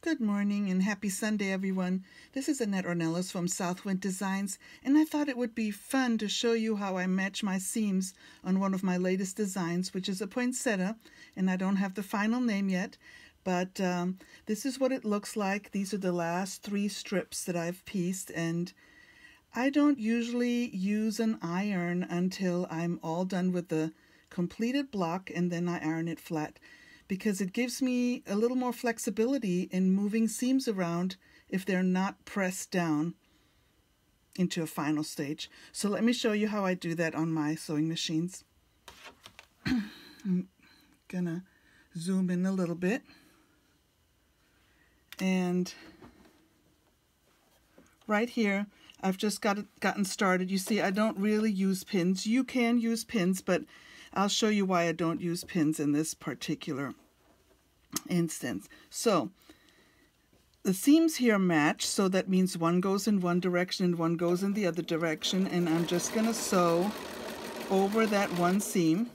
Good morning and happy Sunday, everyone. This is Annette Ornelas from Southwind Designs, and I thought it would be fun to show you how I match my seams on one of my latest designs, which is a poinsettia, and I don't have the final name yet, but this is what it looks like. These are the last 3 strips that I've pieced, and I don't usually use an iron until I'm all done with the completed block, and then I iron it flat, because it gives me a little more flexibility in moving seams around if they're not pressed down into a final stage. So let me show you how I do that on my sewing machines. I'm gonna zoom in a little bit. And right here, I've just gotten started. You see, I don't really use pins. You can use pins, but I'll show you why I don't use pins in this particular instance. So the seams here match, so that means one goes in one direction and one goes in the other direction, and I'm just going to sew over that one seam,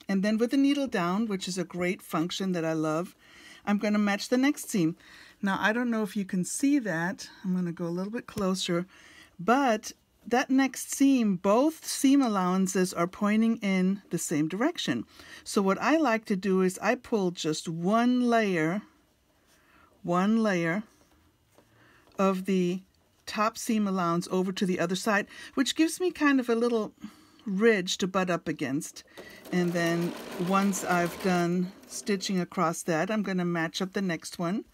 and then with the needle down, which is a great function that I love, I'm going to match the next seam. Now I don't know if you can see that. I'm going to go a little bit closer, but that next seam, both seam allowances are pointing in the same direction. So what I like to do is I pull just one layer of the top seam allowance over to the other side, which gives me kind of a little ridge to butt up against. And then once I've done stitching across that, I'm going to match up the next one.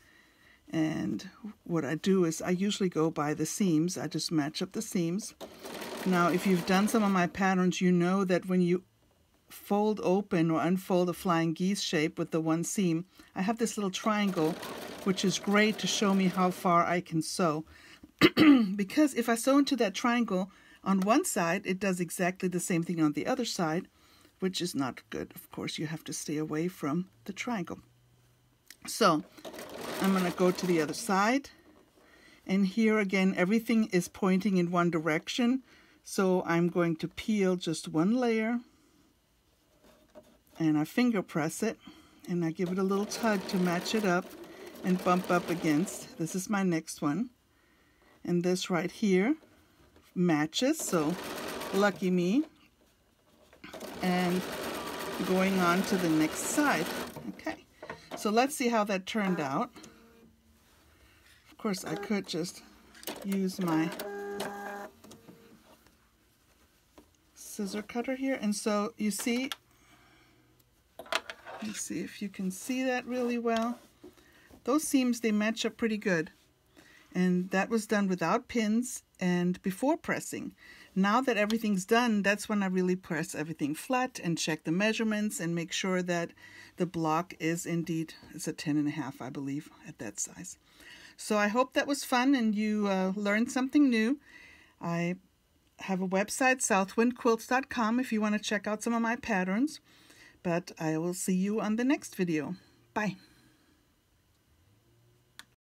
And what I do is I usually go by the seams. I just match up the seams. Now, if you've done some of my patterns, you know that when you fold open or unfold a flying geese shape with the one seam, I have this little triangle, which is great to show me how far I can sew. Because if I sew into that triangle on one side, it does exactly the same thing on the other side, which is not good. Of course, you have to stay away from the triangle. So I'm going to go to the other side, and here again everything is pointing in one direction, so I'm going to peel just one layer, and I finger press it, and I give it a little tug to match it up and bump up against. This is my next one, and this right here matches, so lucky me. And going on to the next side. Okay. So let's see how that turned out. Of course, I could just use my scissor cutter here. And so you see, let's see if you can see that really well. Those seams, they match up pretty good. And that was done without pins and before pressing. Now that everything's done, that's when I really press everything flat and check the measurements and make sure that the block is indeed, it's a 10.5, I believe, at that size. So I hope that was fun and you learned something new. I have a website, southwindquilts.com, if you want to check out some of my patterns. But I will see you on the next video. Bye.